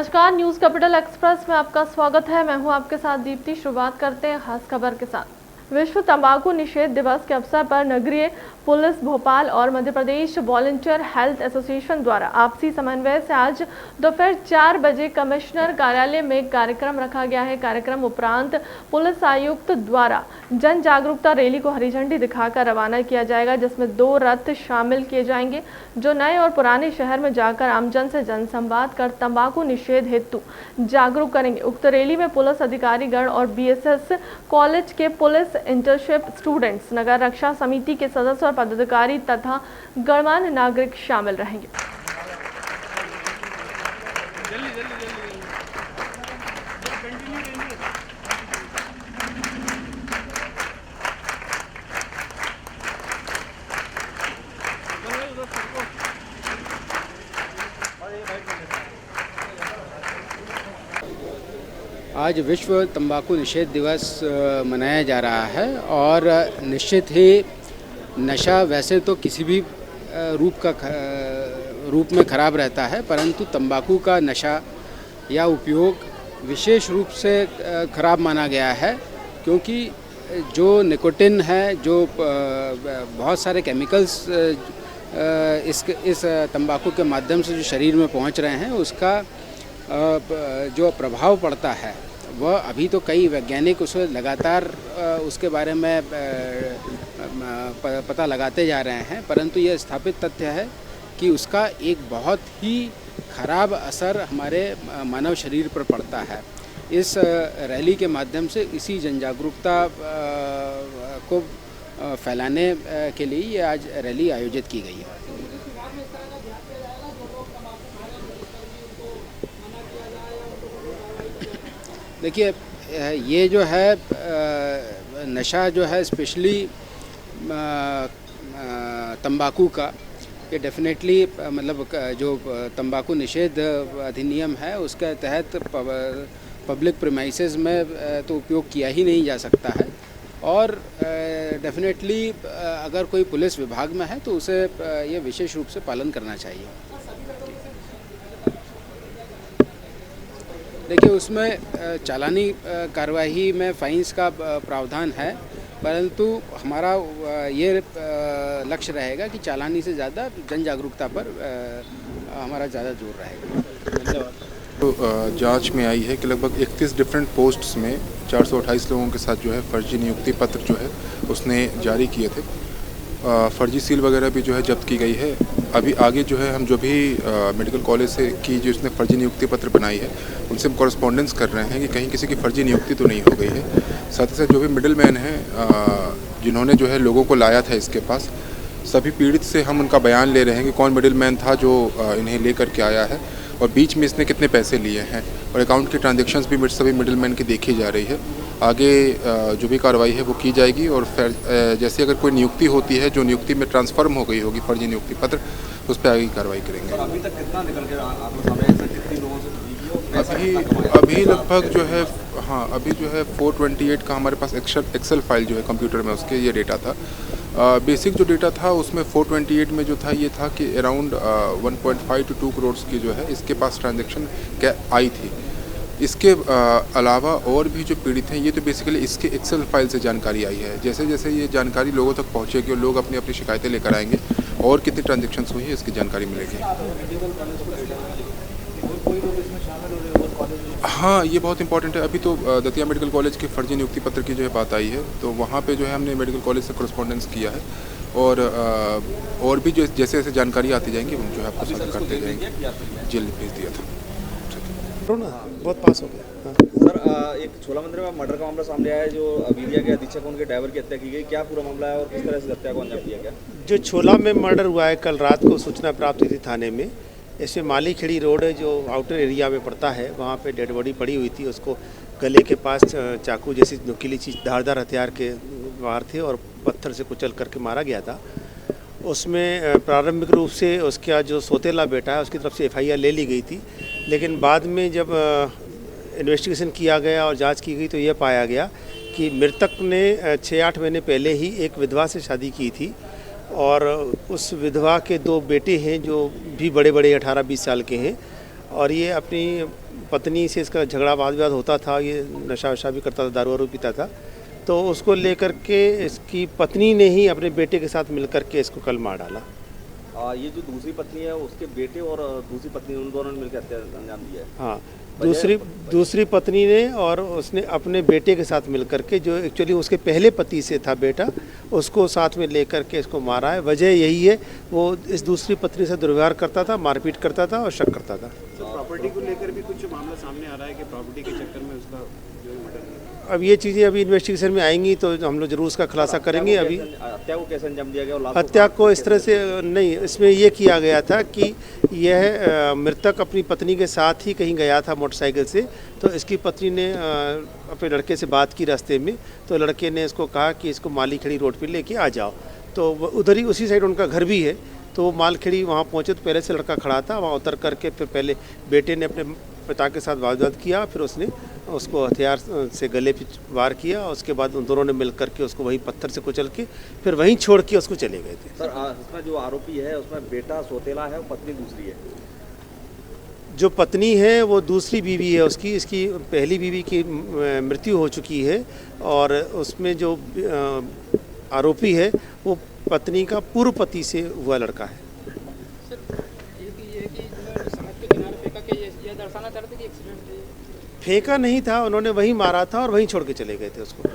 नमस्कार, news capital express में आपका स्वागत है। मैं हूं आपके साथ दीप्ति। शुरुआत करते हैं खास खबर के साथ। विश्व तंबाकू निषेध दिवस के अवसर पर नगरीय पुलिस भोपाल और Madhya Pradesh volunteer health association द्वारा आपसी समन्वय से आज दोपहर 4 बजे कमिश्नर कार्यालय में एक कार्यक्रम रखा गया है। कार्यक्रम उपरांत पुलिस आयुक्त द्वारा जन जागरूकता रैली को हरी झंडी दिखाकर रवाना किया जाएगा, जिसमें 2 रथ शामिल किए जाएंगे जो नए और पुराने शहर में जाकर आमजन से जनसंवाद कर तंबाकू निषेध हेतु जागरूक करेंगे। उक्त रैली में पुलिस अधिकारीगण और बीएसएस कॉलेज के पुलिस इंटर्नशिप स्टूडेंट्स, नगर रक्षा समिति के सदस्य और पदाधिकारी तथा गणमान्य नागरिक शामिल रहेंगे। आज विश्व तंबाकू निषेध दिवस मनाया जा रहा है और निश्चित ही नशा वैसे तो किसी भी रूप में ख़राब रहता है, परंतु तंबाकू का नशा या उपयोग विशेष रूप से ख़राब माना गया है, क्योंकि जो निकोटिन है, जो बहुत सारे केमिकल्स इस तंबाकू के माध्यम से जो शरीर में पहुंच रहे हैं, उसका जो प्रभाव पड़ता है वह अभी तो कई वैज्ञानिक उसे लगातार उसके बारे में पता लगाते जा रहे हैं, परंतु यह स्थापित तथ्य है कि उसका एक बहुत ही खराब असर हमारे मानव शरीर पर पड़ता है। इस रैली के माध्यम से इसी जनजागरूकता को फैलाने के लिए ये आज रैली आयोजित की गई है। देखिए, ये जो है नशा जो है स्पेशली तंबाकू का, ये डेफिनेटली मतलब जो तंबाकू निषेध अधिनियम है उसके तहत पब्लिक प्रीमाइसेस में तो उपयोग किया ही नहीं जा सकता है, और डेफिनेटली अगर कोई पुलिस विभाग में है तो उसे ये विशेष रूप से पालन करना चाहिए। देखिए, उसमें चालानी कार्रवाई में फ़ाइन्स का प्रावधान है, परंतु हमारा ये लक्ष्य रहेगा कि चालानी से ज़्यादा जन जागरूकता पर हमारा ज़्यादा जोर रहेगा। तो जांच में आई है कि लगभग 31 डिफरेंट पोस्ट्स में 428 लोगों के साथ जो है फर्जी नियुक्ति पत्र जो है उसने जारी किए थे। फर्जी सील वगैरह भी जो है जब्त की गई है। अभी आगे जो है हम जो भी मेडिकल कॉलेज से की जो उसने फर्जी नियुक्ति पत्र बनाई है उनसे हम कॉरेस्पॉन्डेंस कर रहे हैं कि कहीं किसी की फर्जी नियुक्ति तो नहीं हो गई है। साथ ही साथ जो भी मिडिल मैन हैं जिन्होंने जो है लोगों को लाया था इसके पास, सभी पीड़ित से हम उनका बयान ले रहे हैं कि कौन मिडिल मैन था जो इन्हें ले करके आया है और बीच में इसने कितने पैसे लिए हैं, और अकाउंट की ट्रांजेक्शन्स भी सभी मिडिल मैन की देखी जा रही है। आगे जो भी कार्रवाई है वो की जाएगी, और फिर जैसे अगर कोई नियुक्ति होती है जो नियुक्ति में ट्रांसफर्म हो गई होगी फर्जी नियुक्ति पत्र, उस पर आगे कार्रवाई करेंगे। अभी तक कितना निकल के सामने कितनी लोगों से अभी लगभग जो है, हाँ, अभी जो है 428 का हमारे पास एक्सेल फाइल जो है कंप्यूटर में उसके ये डेटा था। बेसिक जो डेटा था उसमें 428 में जो था ये था कि अराउंड 1.5 to 2 करोड़ की जो है इसके पास ट्रांजैक्शन आई थी। इसके अलावा और भी जो पीड़ित हैं, ये तो बेसिकली इसके एक्सेल फाइल से जानकारी आई है। जैसे जैसे ये जानकारी लोगों तक पहुँचेगी और लोग अपनी अपनी शिकायतें लेकर आएंगे और कितनी ट्रांजेक्शन्स हुई है इसकी जानकारी मिलेगी। हाँ, ये बहुत इंपॉर्टेंट है। अभी तो दतिया मेडिकल कॉलेज के फर्जी नियुक्ति पत्र की जो है बात आई है, तो वहाँ पे जो है हमने मेडिकल कॉलेज से कॉरेस्पॉन्डेंस किया है, और भी जो जैसे जैसे जानकारी आती जाएंगी हम जो है आपको साझा करते जाएंगे। जेल भेज दिया था बहुत पास हो गया। हाँ। सर, एक छोला मंदिर में मर्डर का मामला सामने आया है, जो अवीरिया के अधीक्षक उनके ड्राइवर की हत्या की गई। क्या पूरा मामला है और किस तरह से हत्या को अंजाम दिया गया? जो छोला में मर्डर हुआ है, कल रात को सूचना प्राप्त हुई थी थाने में। इसमें माली खेड़ी रोड है जो आउटर एरिया में पड़ता है, वहाँ पे डेड बॉडी पड़ी हुई थी। उसको गले के पास चाकू जैसी नुकीली चीज़, धारदार हथियार के वार थे और पत्थर से कुचल करके मारा गया था। उसमें प्रारंभिक रूप से उसका जो सौतेला बेटा है उसकी तरफ से FIR ले ली गई थी, लेकिन बाद में जब इन्वेस्टिगेशन किया गया और जांच की गई तो यह पाया गया कि मृतक ने 6-8 महीने पहले ही एक विधवा से शादी की थी और उस विधवा के 2 बेटे हैं जो भी बड़े बड़े 18-20 साल के हैं और ये अपनी पत्नी से इसका झगड़ा वाद विवाद होता था, ये नशा वशा भी करता था, दारू वारू पीता था। तो उसको लेकर के इसकी पत्नी ने ही अपने बेटे के साथ मिलकर के इसको कल मार डाला। ये जो दूसरी पत्नी है उसके बेटे और दूसरी पत्नी उन दोनों ने मिलकर हत्या अंजाम दिया है। हाँ, दूसरी पत्नी ने और उसने अपने बेटे के साथ मिलकर के, जो एक्चुअली उसके पहले पति से था बेटा, उसको साथ में लेकर के इसको मारा है। वजह यही है, वो इस दूसरी पत्नी से दुर्व्यवहार करता था, मारपीट करता था और शक करता था। प्रॉपर्टी को लेकर भी कुछ मामला सामने आ रहा है कि प्रॉपर्टी के चक्कर में उसका जो है मर्डर किया। अब ये चीज़ें अभी इन्वेस्टिगेशन में आएंगी तो हम लोग जरूर उसका खुलासा करेंगे। अभी हत्या को कैसे अंजाम दिया गया और लाश हत्या को इस तरह से नहीं, इसमें ये किया गया था कि यह मृतक अपनी पत्नी के साथ ही कहीं गया था मोटरसाइकिल से। तो इसकी पत्नी ने अपने लड़के से बात की रास्ते में, तो लड़के ने इसको कहा कि इसको मालीखेड़ी रोड पे लेके आ जाओ। तो उधर ही उसी साइड उनका घर भी है। तो वो मालखेड़ी वहाँ पहुँचे तो पहले से लड़का खड़ा था, वहाँ उतर करके फिर पहले बेटे ने अपने पिता के साथ वाद विवाद किया, फिर उसने उसको हथियार से गले पे वार किया। उसके बाद उन दोनों ने मिल करके उसको वहीं पत्थर से कुचल के फिर वहीं छोड़ के उसको चले गए थे। सर, इसमें जो आरोपी है उसमें बेटा सौतेला है और पत्नी दूसरी है। जो पत्नी है वो दूसरी बीवी है उसकी, इसकी पहली बीवी की मृत्यु हो चुकी है। और उसमें जो आरोपी है वो पत्नी का पूर्व पति से हुआ लड़का है। फेंका नहीं था, उन्होंने वहीं मारा था और वहीं छोड़ के चले गए थे उसको।